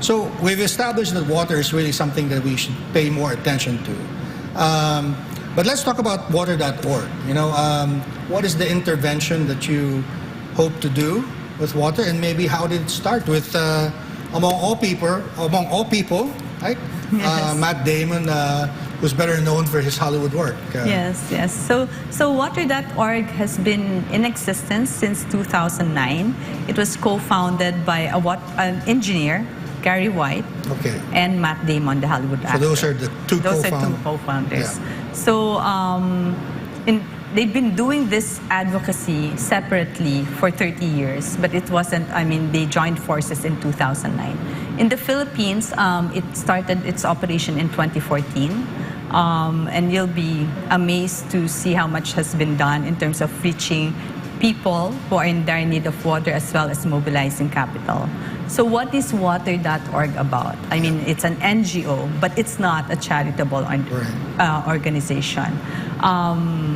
So we've established that water is really something that we should pay more attention to. But let's talk about water.org. What is the intervention that you hope to do with water, and maybe how did it start with, among all people, right? Yes. Matt Damon, who's better known for his Hollywood work. Yes. So water.org has been in existence since 2009. It was co-founded by an engineer, Gary White, and Matt Damon, the Hollywood actor. So those are the two co-founders. Yeah. So they've been doing this advocacy separately for 30 years, but it wasn't, they joined forces in 2009. In the Philippines, it started its operation in 2014. And you'll be amazed to see how much has been done in terms of reaching people who are in dire need of water, as well as mobilizing capital. So what is water.org about? It's an NGO, but it's not a charitable organization.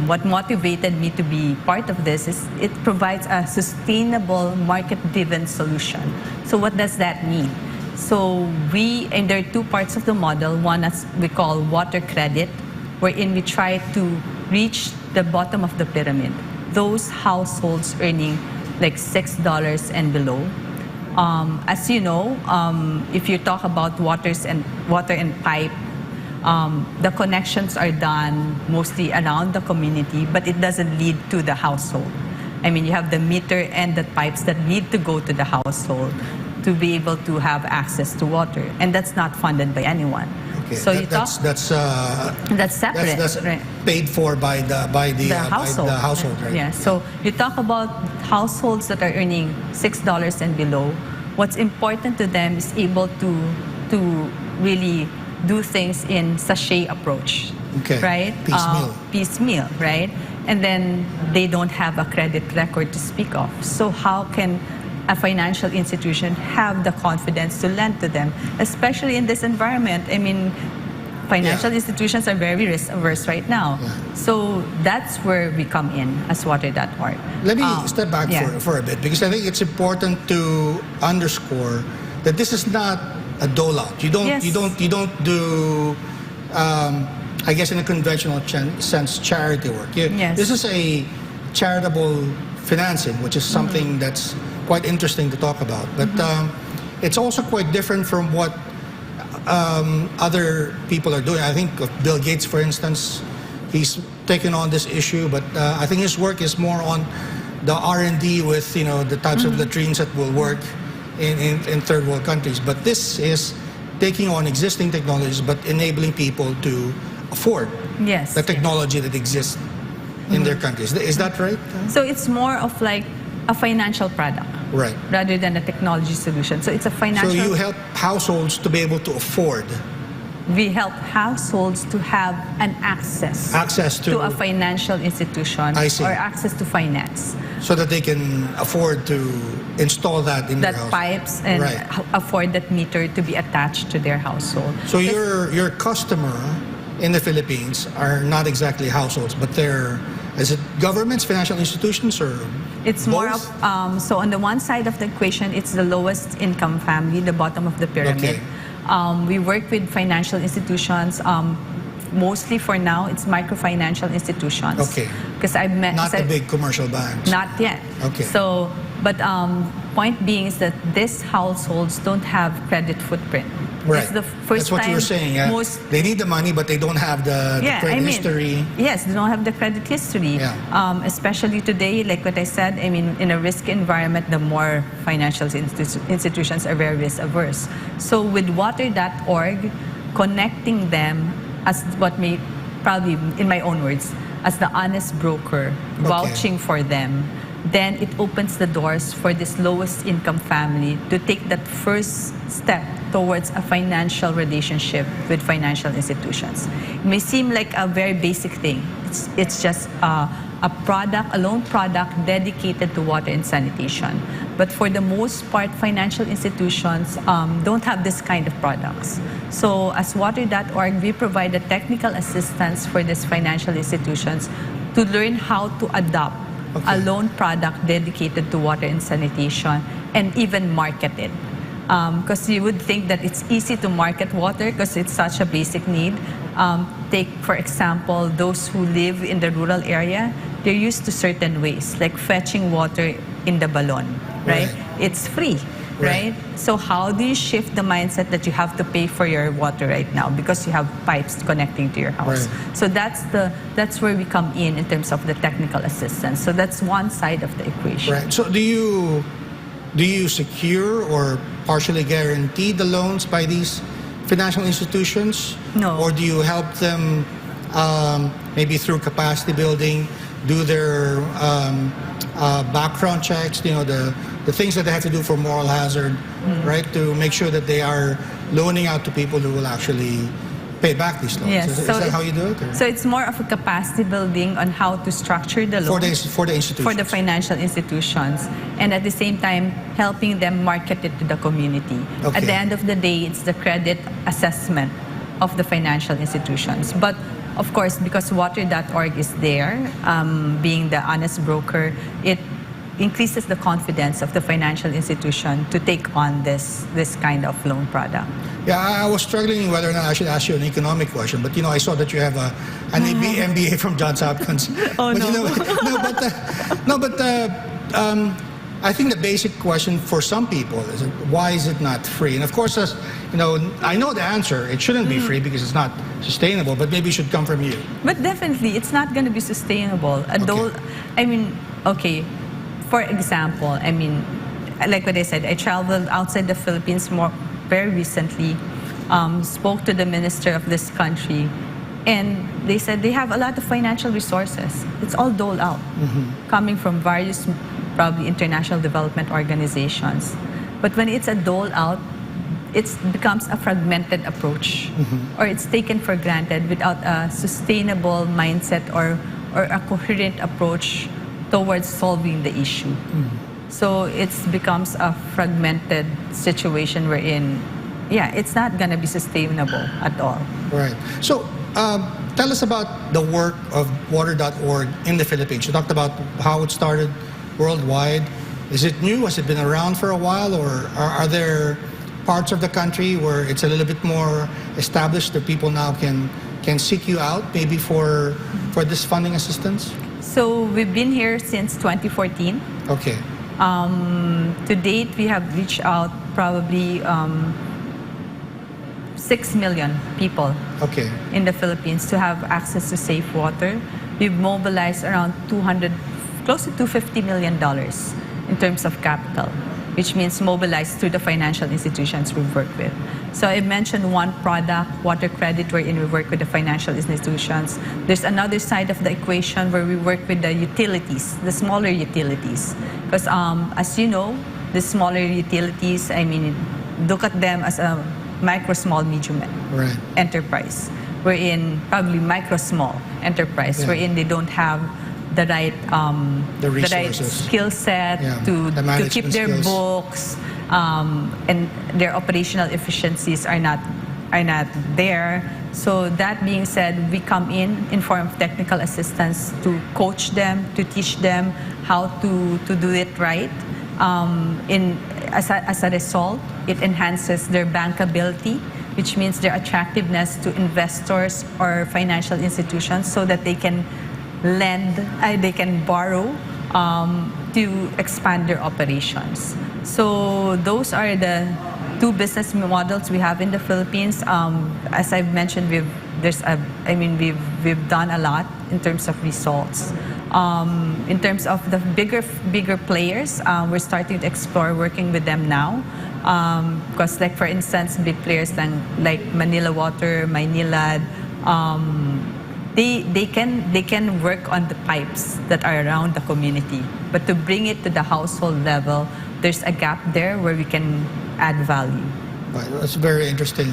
What motivated me to be part of this is it provides a sustainable, market-driven solution. So what does that mean? So and there are two parts of the model. One as we call water credit, wherein we try to reach the bottom of the pyramid, those households earning like $6 and below. As you know, if you talk about water and pipe, the connections are done mostly around the community, but it doesn't lead to the household. You have the meter and the pipes that need to go to the household to be able to have access to water, and that's not funded by anyone. Okay. So that's separate. That's right? Paid for by the household, right? Yeah. So you talk about households that are earning $6 and below. What's important to them is able to really do things in sachet approach, right? Piecemeal, right? And then they don't have a credit record to speak of. So how can a financial institution have the confidence to lend to them, especially in this environment? Financial institutions are very risk-averse right now. Yeah. So that's where we come in as water.org. Let me step back for a bit, because I think it's important to underscore that this is not a dole-out. You don't do, I guess in a conventional sense, charity work. This is a charitable financing, which is something that's quite interesting to talk about. But it's also quite different from what other people are doing. I think of Bill Gates, for instance. He's taken on this issue, but I think his work is more on the R&D with the types of latrines that will work in third world countries. But this is taking on existing technologies, but enabling people to afford the technology that exists in their countries. Is that right? So it's more of like a financial product, right, rather than a technology solution. So it's a financial. So you help households to be able to afford. We help households to have an access to a financial institution or access to finance, so that they can afford to install that in their house. Pipes and afford that meter to be attached to their household. So your customer in the Philippines are not exactly households, but is it governments, financial institutions, or it's both? More of so on the one side of the equation, it's the lowest income family, the bottom of the pyramid. We work with financial institutions. Mostly for now, it's microfinancial institutions. Because I've met not the big commercial banks. Not yet. So, but point being is that these households don't have credit footprint. Right. It's the first That's what time you were saying. They need the money, but they don't have the credit history. Yes, they don't have the credit history. Especially today, like what I said, in a risk environment, the more financial institutions are very risk averse. So with water.org, connecting them as what may probably, in my own words, as the honest broker, vouching for them, then it opens the doors for this lowest income family to take that first step towards a financial relationship with financial institutions. It may seem like a very basic thing. It's just a loan product dedicated to water and sanitation. But for the most part, financial institutions don't have this kind of products. So as water.org, we provide the technical assistance for these financial institutions to learn how to adopt a loan product dedicated to water and sanitation and even market it. Because you would think that it's easy to market water because it's such a basic need. Take, for example, those who live in the rural area, they're used to certain ways, like fetching water in the balon, right? It's free, right? So how do you shift the mindset that you have to pay for your water right now because you have pipes connecting to your house? So that's where we come in terms of the technical assistance. So that's one side of the equation. Right. So do you secure or partially guarantee the loans by these financial institutions? No. Or do you help them maybe through capacity building, do their background checks, the things that they have to do for moral hazard, right? To make sure that they are loaning out to people who will actually pay back these loans. Yes. Is that how you do it? Or? So it's more of a capacity building on how to structure the loans for the institutions. For the financial institutions, and at the same time helping them market it to the community. Okay. At the end of the day, it's the credit assessment of the financial institutions. But of course, because water.org is there, being the honest broker, it increases the confidence of the financial institution to take on this kind of loan product. Yeah, I was struggling whether or not I should ask you an economic question, but I saw that you have an MBA from Johns Hopkins. Oh, but I think the basic question for some people is, why is it not free? And of course, I know the answer. It shouldn't be free because it's not sustainable, but maybe it should come from you. But definitely, it's not going to be sustainable. For example, like what I said, I traveled outside the Philippines very recently, spoke to the minister of this country, and they said they have a lot of financial resources. It's all doled out, coming from various, probably international development organizations. But when it's a dole out, it becomes a fragmented approach, or it's taken for granted without a sustainable mindset or a coherent approach towards solving the issue. So it becomes a fragmented situation wherein, it's not going to be sustainable at all. Right. So tell us about the work of water.org in the Philippines. You talked about how it started worldwide. Is it new? Has it been around for a while? Or are there parts of the country where it's a little bit more established that people now can seek you out maybe for this funding assistance? So we've been here since 2014. Okay. To date, we have reached out probably 6 million people in the Philippines to have access to safe water. We've mobilized around close to $250 million in terms of capital, which means mobilized through the financial institutions we work with. So I mentioned one product, water credit, wherein we work with the financial institutions. There's another side of the equation where we work with the utilities, the smaller utilities. Because as you know, the smaller utilities, look at them as a micro, small, medium enterprise. Wherein probably micro, small enterprise, wherein they don't have the right skill set to keep their books, and their operational efficiencies are not there. So that being said, we come in form of technical assistance to coach them, to teach them how to do it right. As a result, it enhances their bankability, which means their attractiveness to investors or financial institutions so that they can lend, they can borrow to expand their operations. So those are the two business models we have in the Philippines. As I've mentioned, we've done a lot in terms of results. In terms of the bigger players, we're starting to explore working with them now. Because, like for instance, big players like Manila Water, Maynilad, they can work on the pipes that are around the community, but to bring it to the household level, there's a gap there where we can add value. Right, that's very interesting.